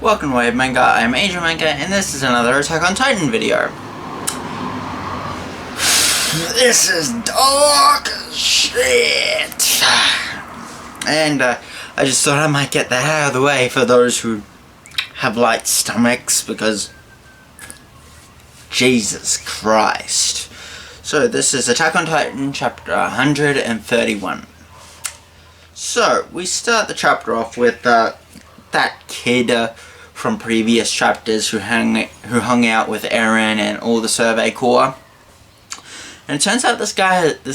Welcome to Wave Manga, I am Angel Manga, and this is another Attack on Titan video. This is dark as shit! And I just thought I might get that out of the way for those who have light stomachs, because Jesus Christ. So this is Attack on Titan chapter 131. So we start the chapter off with that kid from previous chapters who hung out with Eren and all the Survey Corps. And it turns out this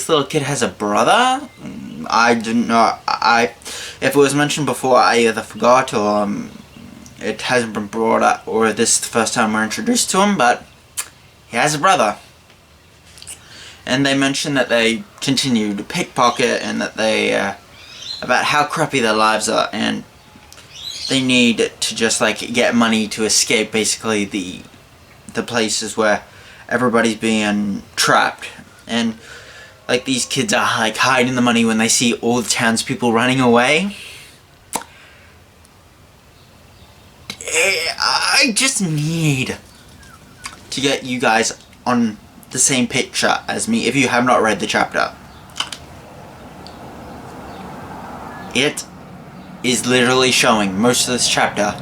little kid has a brother. I didn't know. If it was mentioned before, I either forgot or it hasn't been brought up, or this is the first time we're introduced to him. But he has a brother, and they mention that they continue to pickpocket and that they about how crappy their lives are, and they need to just like get money to escape basically the places where everybody's being trapped. And like these kids are like hiding the money when they see all the townspeople running away. I just need to get you guys on the same picture as me if you have not read the chapter. It is literally showing most of this chapter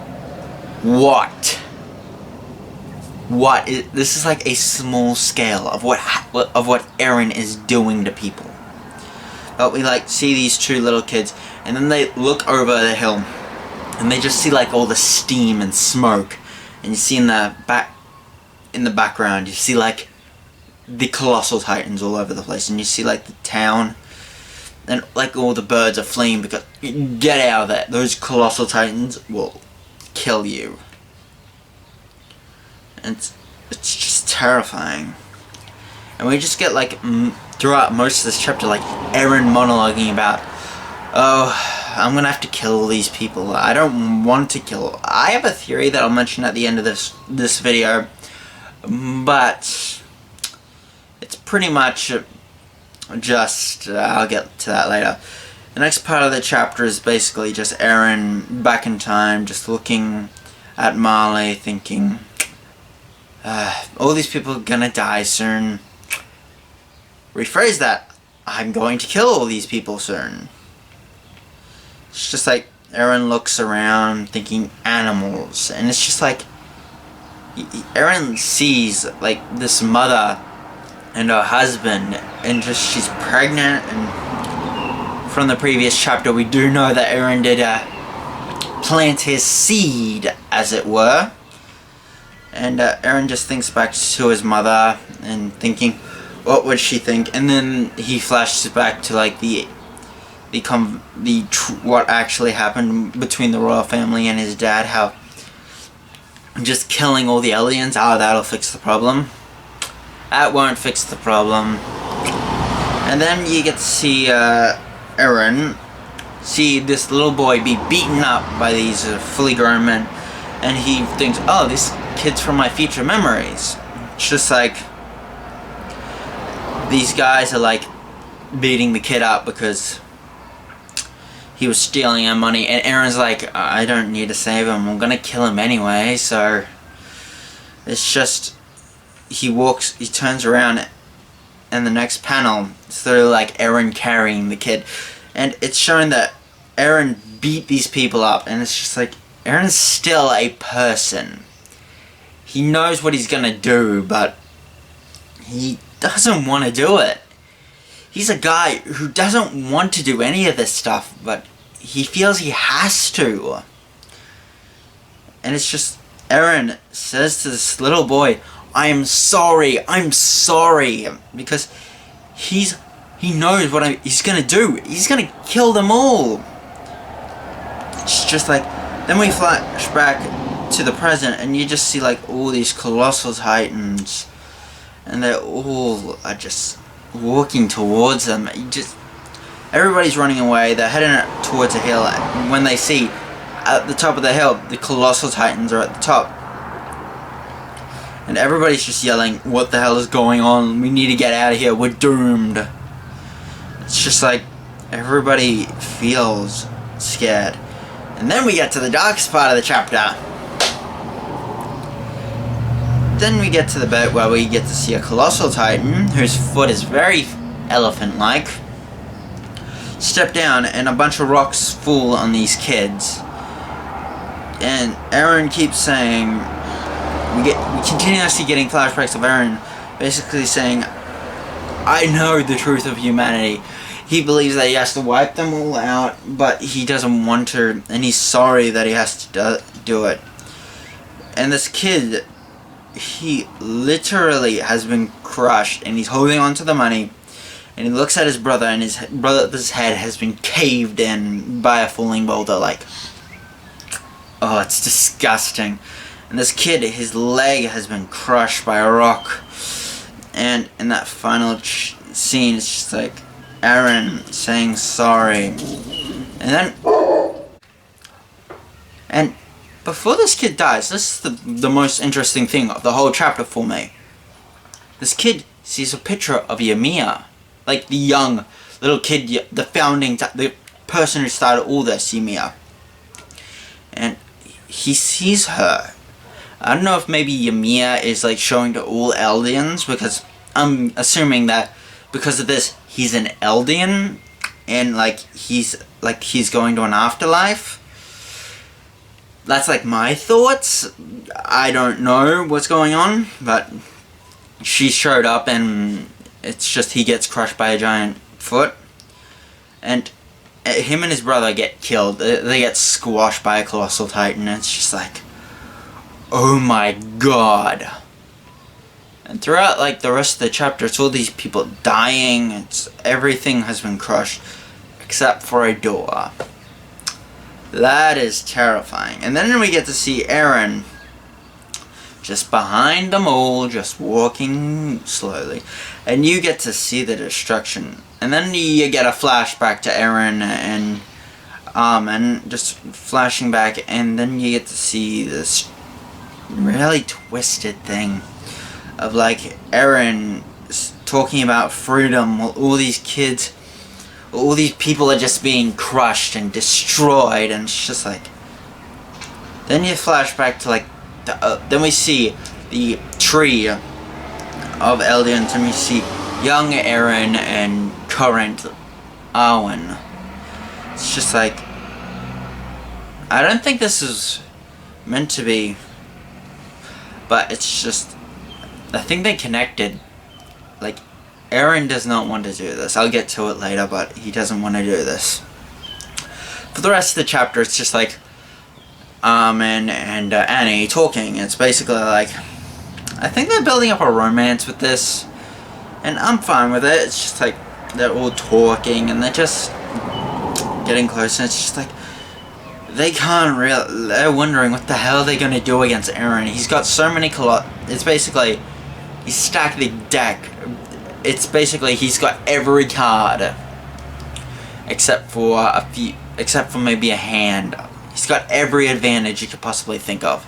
this is like a small scale of what Eren is doing to people. But we like see these two little kids, and then they look over the hill and they just see like all the steam and smoke, and you see in the background you see like the colossal titans all over the place, and you see like the town, and like all the birds are fleeing because get out of there, those colossal titans will kill you. And it's just terrifying. And we just get like throughout most of this chapter like Eren monologuing about, oh, I'm gonna have to kill all these people. I don't want to kill. I have a theory that I'll mention at the end of this video, but it's pretty much just I'll get to that later. The next part of the chapter is basically just Eren back in time, just looking at Marley, thinking, all these people are gonna die soon. Rephrase that, I'm going to kill all these people soon. It's just like Eren looks around thinking animals, and it's just like Eren sees like this mother and her husband, and just she's pregnant. And from the previous chapter we do know that Eren did plant his seed, as it were. And Eren just thinks back to his mother and thinking, what would she think? And then he flashes back to like what actually happened between the royal family and his dad. How just killing all the aliens, that'll fix the problem. That won't fix the problem. And then you get to see Eren see this little boy be beaten up by these fully grown men, and he thinks, oh, this kid's from my future memories. It's just like these guys are like beating the kid up because he was stealing our money, and Eren's like, I don't need to save him, I'm gonna kill him anyway. So it's just he turns around, and the next panel it's literally like Eren carrying the kid, and it's showing that Eren beat these people up, and it's just like Eren's still a person. He knows what he's gonna do, but he doesn't want to do it. He's a guy who doesn't want to do any of this stuff, but he feels he has to. And it's just, Eren says to this little boy, I'm sorry, because he knows what he's gonna do. He's gonna kill them all. It's just like, then we flash back to the present, and you just see like all these colossal titans, and they all are just walking towards them. Everybody's running away. They're heading towards a hill. When they see at the top of the hill, the colossal titans are at the top, and everybody's just yelling, what the hell is going on? We need to get out of here. We're doomed. It's just like everybody feels scared. And then we get to the darkest part of the chapter. then we get to the bit where we get to see a colossal titan whose foot is very elephant-like step down, and a bunch of rocks fall on these kids. And Eren keeps saying, we continuously getting flashbacks of Eren basically saying, I know the truth of humanity. He believes that he has to wipe them all out, but he doesn't want to, and he's sorry that he has to do it. And this kid, he literally has been crushed, and he's holding on to the money, and he looks at his brother, and his brother's head has been caved in by a falling boulder. Like, oh, it's disgusting. And this kid, his leg has been crushed by a rock. And in that final scene, it's just like Eren saying sorry. And before this kid dies, this is the most interesting thing of the whole chapter for me. This kid sees a picture of Ymir, like the young little kid, the person who started all this, Ymir. And he sees her. I don't know if maybe Ymir is like showing to all Eldians, because I'm assuming that because of this he's an Eldian, and he's going to an afterlife. That's like my thoughts. I don't know what's going on, but she showed up, and it's just he gets crushed by a giant foot, and him and his brother get killed. They get squashed by a colossal titan. And it's just like, oh my god. And throughout the rest of the chapter, it's all these people dying. Everything has been crushed except for a door. That is terrifying. And then we get to see Eren just behind them all, just walking slowly. And you get to see the destruction. And then you get a flashback to Eren and Armin just flashing back, and then you get to see this really twisted thing of Eren talking about freedom while all these kids, all these people are just being crushed and destroyed, and it's just like, then you flash back to then we see the tree of Eldians, and we see young Eren and current Arwen. It's just like, I don't think this is meant to be, but it's just, I think they connected. Eren does not want to do this. I'll get to it later, but he doesn't want to do this. For the rest of the chapter, it's just Armin and Annie talking. It's basically I think they're building up a romance with this, and I'm fine with it. It's just they're all talking, and they're just getting closer. It's just they can't they're wondering what the hell they're gonna do against Eren. He's got so many it's basically, he's stacked the deck. It's basically, he's got every card except for maybe a hand. He's got every advantage you could possibly think of.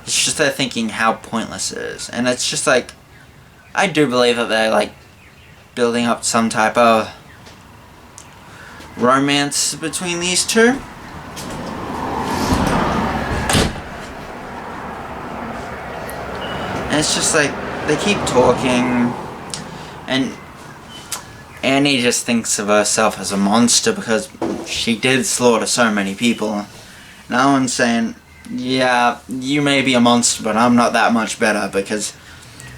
It's just they're thinking how pointless it is. And it's just I do believe that they're building up some type of romance between these two. And it's just they keep talking, and Annie just thinks of herself as a monster because she did slaughter so many people. And Owen's saying, yeah, you may be a monster, but I'm not that much better because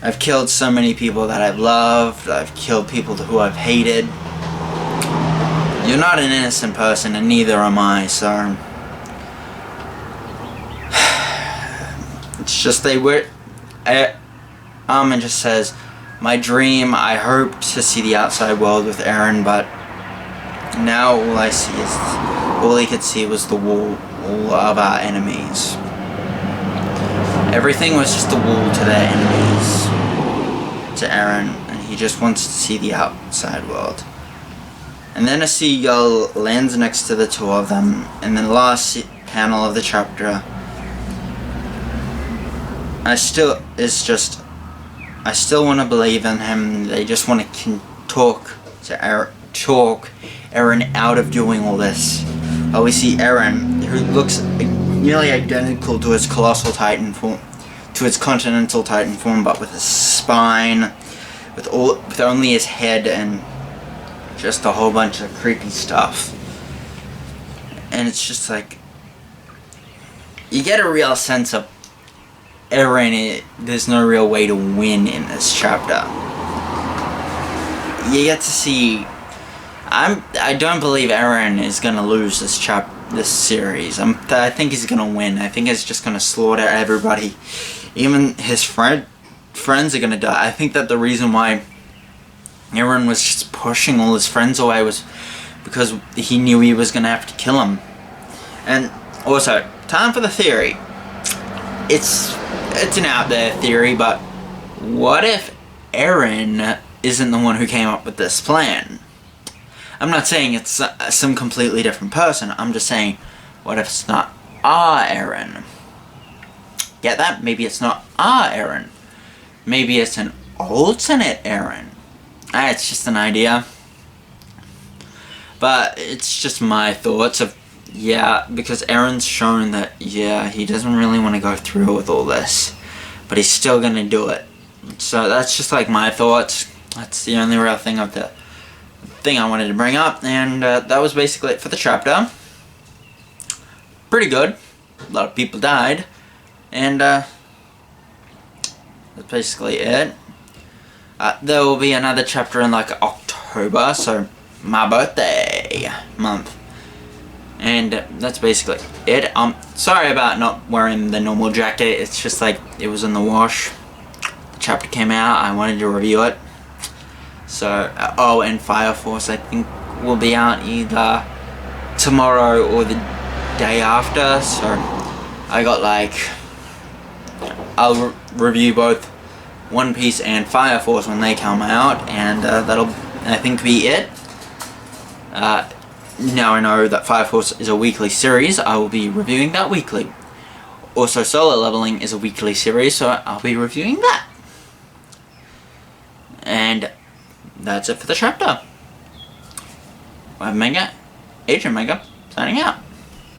I've killed so many people that I've loved, I've killed people who I've hated. You're not an innocent person, and neither am I, so it's just Armin just says, my dream, I hoped to see the outside world with Eren, but now all he could see was the wall of our enemies. Everything was just a wall to their enemies, to Eren, and he just wants to see the outside world. And then a seagull lands next to the two of them, and the last panel of the chapter, I still want to believe in him. They just want to talk Eren out of doing all this. We see Eren, who looks nearly identical to his colossal titan to its Continental Titan form, but with a spine, with only his head and just a whole bunch of creepy stuff. And it's just like, you get a real sense of Eren. There's no real way to win in this chapter. You get to see. I don't believe Eren is gonna lose this series. I think he's gonna win. I think he's just gonna slaughter everybody. Even his friends are gonna die. I think that the reason why Eren was just pushing all his friends away was because he knew he was gonna have to kill him. And also, time for the theory. It's an out there theory, but what if Eren isn't the one who came up with this plan? I'm not saying it's some completely different person. I'm just saying, what if it's not our Eren? Get that? Maybe it's not our Eren. Maybe it's an alternate Eren. It's just an idea. But it's just my thoughts of, yeah, because Eren's shown that, yeah, he doesn't really want to go through with all this. But he's still going to do it. So that's just like my thoughts. That's the only real thing of the thing I wanted to bring up. And that was basically it for the chapter. Pretty good. A lot of people died. And that's basically it. There will be another chapter in like October, so my birthday month. And that's basically it. Sorry about not wearing the normal jacket. It's just like it was in the wash. The chapter came out. I wanted to review it. So, oh, and Fire Force I think will be out either tomorrow or the day after. So I got like, I'll review both One Piece and Fire Force when they come out, and that'll, I think, be it. Now I know that Fire Force is a weekly series, I will be reviewing that weekly. Also, Solo Leveling is a weekly series, so I'll be reviewing that. And that's it for the chapter. I'm Mega, Agent Mega, signing out.